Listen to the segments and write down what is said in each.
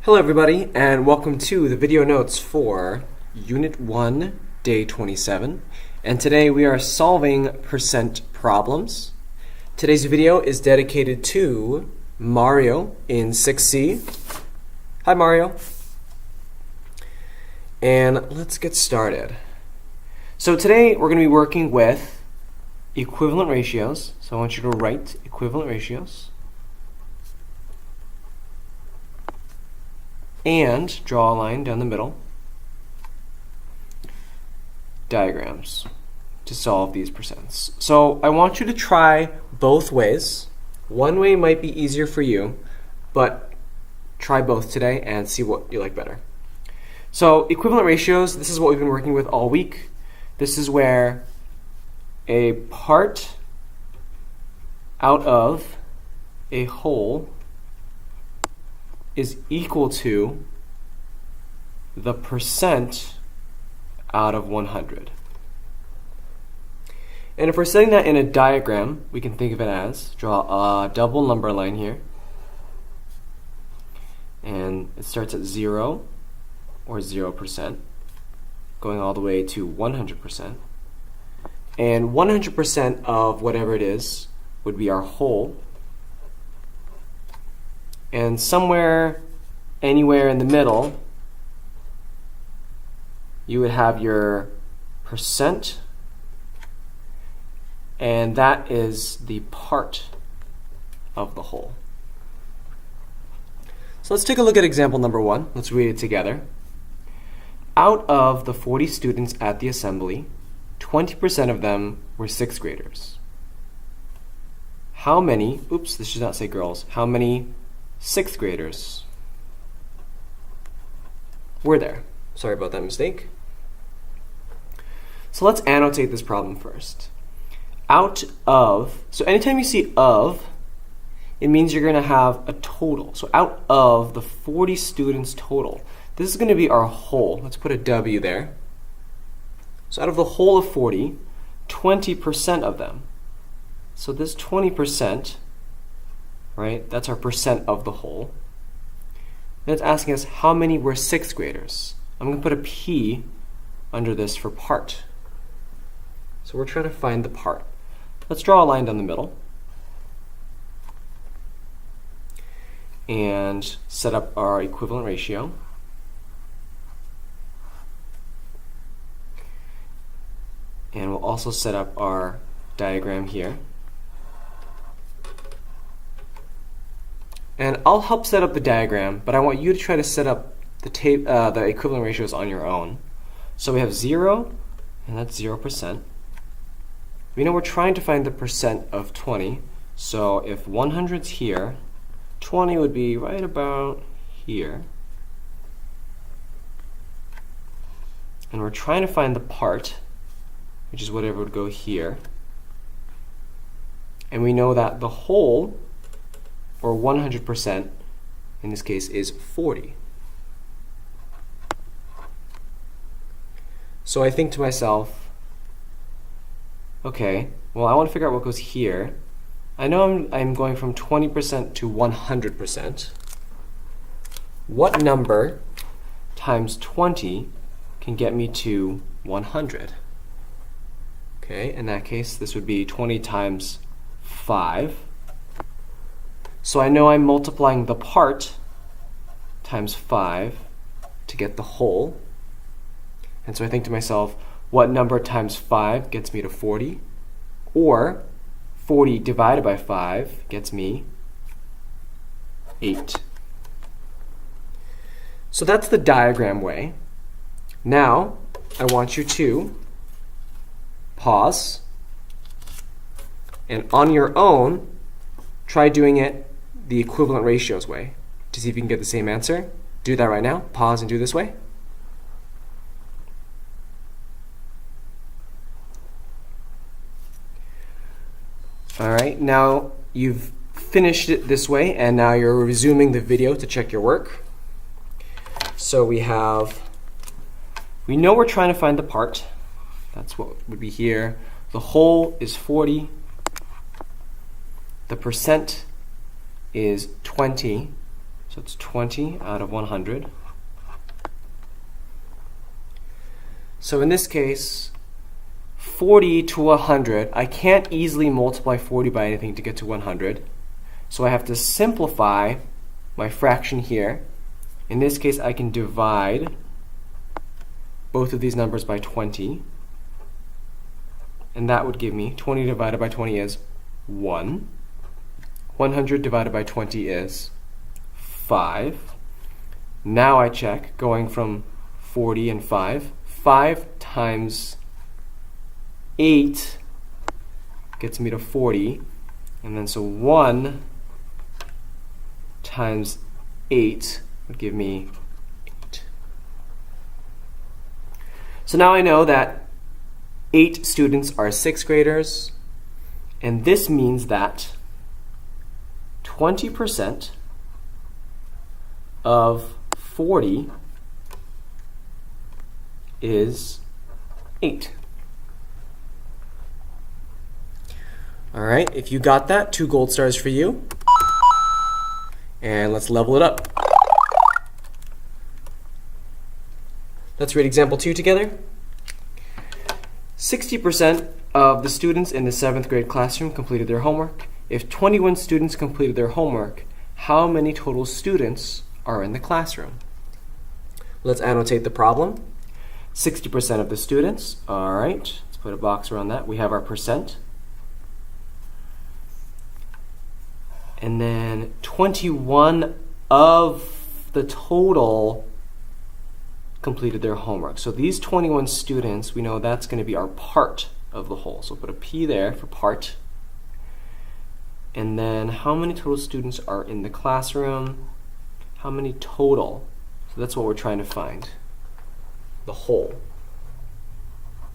Hello everybody, and welcome to the video notes for Unit 1, Day 27. And today we are solving percent problems. Today's video is dedicated to Mario in 6C. Hi Mario. And let's get started. So today we're going to be working with equivalent ratios. So I want you to write equivalent ratios. And draw a line down the middle. Diagrams to solve these percents. So I want you to try both ways. One way might be easier for you, but try both today and see what you like better. So equivalent ratios, this is what we've been working with all week. This is where a part out of a whole is equal to the percent out of 100. And if we're setting that in a diagram, we can think of it as, draw a double number line here. And it starts at 0 or 0%, going all the way to 100%. And 100% of whatever it is would be our whole. And somewhere, anywhere in the middle, you would have your percent, and that is the part of the whole. So let's take a look at example number 1. Let's read it together. Out of the 40 students at the assembly, 20% of them were 6th graders. How many, oops, this should not say girls, how many 6th graders were there? Sorry about that mistake. So let's annotate this problem first. Out of, so anytime you see of, it means you're going to have a total. So out of the 40 students total, this is going to be our whole. Let's put a W there. So out of the whole of 40, 20% of them. So this 20%, right? That's our percent of the whole. Then it's asking us how many were 6th graders. I'm going to put a P under this for part. So we're trying to find the part. Let's draw a line down the middle. And set up our equivalent ratio. And we'll also set up our diagram here. And I'll help set up the diagram, but I want you to try to set up the equivalent ratios on your own. So we have 0, and that's 0%. We know we're trying to find the percent of 20. So if 100's here, 20 would be right about here. And we're trying to find the part, which is whatever would go here. And we know that the whole, or 100%, in this case, is 40. So I think to myself, okay, well, I want to figure out what goes here. I know I'm going from 20% to 100%. What number times 20 can get me to 100? Okay, in that case, this would be 20 times 5. So I know I'm multiplying the part times 5 to get the whole. And so I think to myself, what number times 5 gets me to 40? Or 40 divided by 5 gets me 8. So that's the diagram way. Now, I want you to pause and on your own, try doing it the equivalent ratios way to see if you can get the same answer. Do that right now. Pause and do this way. All right, now you've finished it this way, and now you're resuming the video to check your work. So we know we're trying to find the part. That's what would be here. The whole is 40. The percent is 20. So So it's 20 out of 100. So in this case, 40 to 100, I can't easily multiply 40 by anything to get to 100. So I have to simplify my fraction here. In this case, I can divide both of these numbers by 20. And that would give me 20 divided by 20 is 1. 100 divided by 20 is 5. Now I check, going from 40 and 5. 5 times 8 gets me to 40. And then so 1 times 8 would give me 8. So now I know that 8 students are 6th graders, and this means that 20% of 40 is 8. All right, if you got that, 2 gold stars for you. And let's level it up. Let's read example 2 together. 60% of the students in the 7th grade classroom completed their homework. If 21 students completed their homework, how many total students are in the classroom? Let's annotate the problem. 60% of the students. All right, let's put a box around that. We have our percent. And then 21 of the total completed their homework. So these 21 students, we know that's going to be our part of the whole. So put a P there for part. And then how many total students are in the classroom? How many total? So that's what we're trying to find. The whole.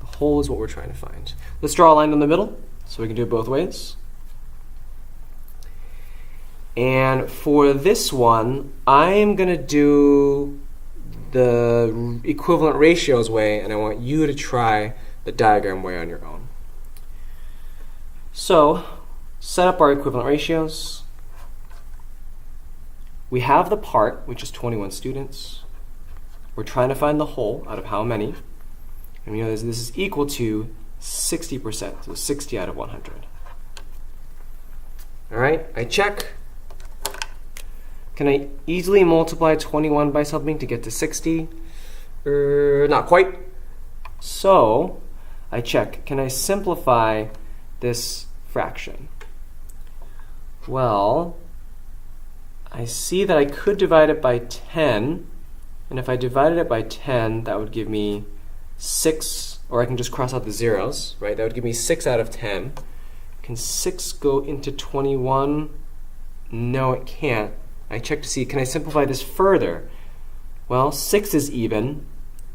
The whole is what we're trying to find. Let's draw a line in the middle so we can do it both ways. And for this one, I'm going to do the equivalent ratios way, and I want you to try the diagram way on your own. So, set up our equivalent ratios. We have the part, which is 21 students. We're trying to find the whole out of how many. And we know this is equal to 60%, so 60 out of 100. All right, I check. Can I easily multiply 21 by something to get to 60? Not quite. So I check, can I simplify this fraction? Well, I see that I could divide it by 10. And if I divided it by 10, that would give me 6, or I can just cross out the zeros, right? That would give me 6 out of 10. Can 6 go into 21? No, it can't. I check to see, can I simplify this further? Well, 6 is even,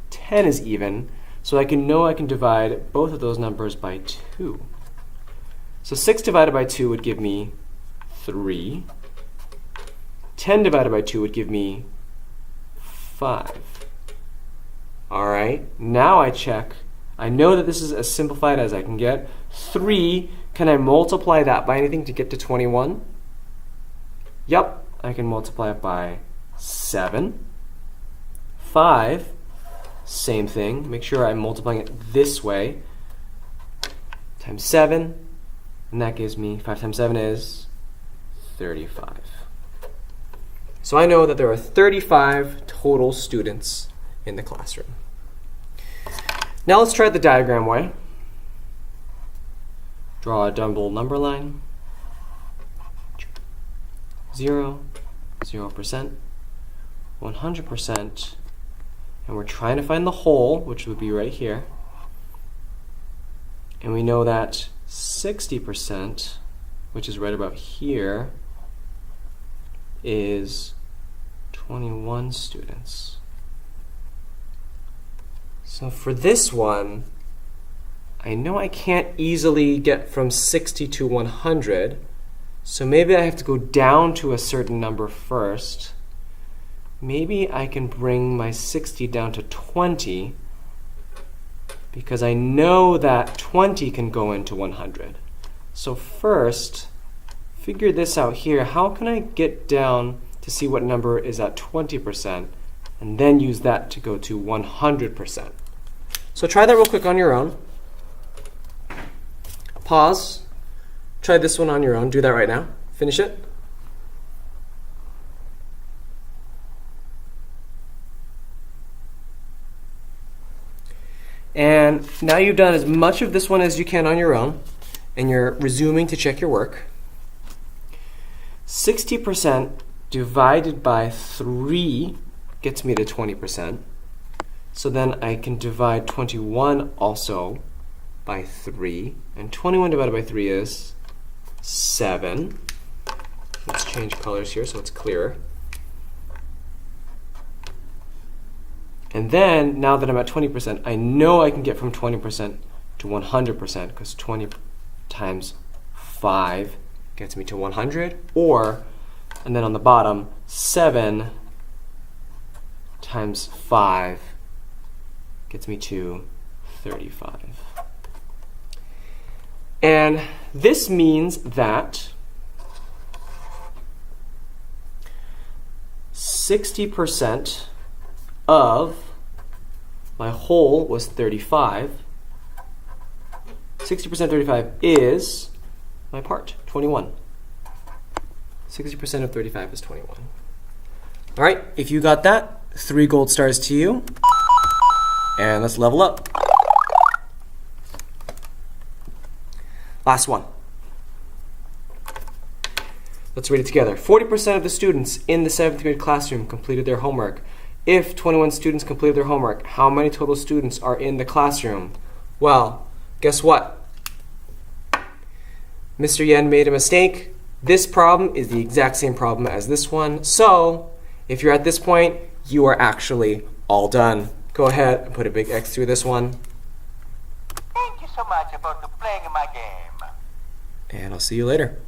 10 is even, so I can divide both of those numbers by 2. So 6 divided by 2 would give me 3. 10 divided by 2 would give me 5. All right, now I check. I know that this is as simplified as I can get. 3, can I multiply that by anything to get to 21? Yep. I can multiply it by 7. 5, same thing. Make sure I'm multiplying it this way. Times 7, and that gives me 5 times 7 is 35. So I know that there are 35 total students in the classroom. Now let's try it the diagram way. Draw a double number line. 0, 0%, 100%, and we're trying to find the whole, which would be right here. And we know that 60%, which is right about here, is 21 students. So for this one, I know I can't easily get from 60 to 100, so maybe I have to go down to a certain number first. Maybe I can bring my 60 down to 20 because I know that 20 can go into 100. So first, figure this out here. How can I get down to see what number is at 20%, and then use that to go to 100%. So try that real quick on your own. Pause. Try this one on your own. Do that right now. Finish it. And now you've done as much of this one as you can on your own, and you're resuming to check your work. 60% divided by 3 gets me to 20%. So then I can divide 21 also by 3. And 21 divided by 3 is 7. Let's change colors here so it's clearer. And then, now that I'm at 20%, I know I can get from 20% to 100% because 20 times 5 gets me to 100. Or, and then on the bottom, 7 times 5 gets me to 35. And this means that 60% of my whole was 35. 60% of 35 is my part, 21. 60% of 35 is 21. All right, if you got that, 3 gold stars to you. And let's level up. Last one. Let's read it together. 40% of the students in the 7th grade classroom completed their homework. If 21 students completed their homework, how many total students are in the classroom? Well, guess what? Mr. Yen made a mistake. This problem is the exact same problem as this one. So, if you're at this point, you are actually all done. Go ahead and put a big X through this one. Thank you so much for playing my game. And I'll see you later.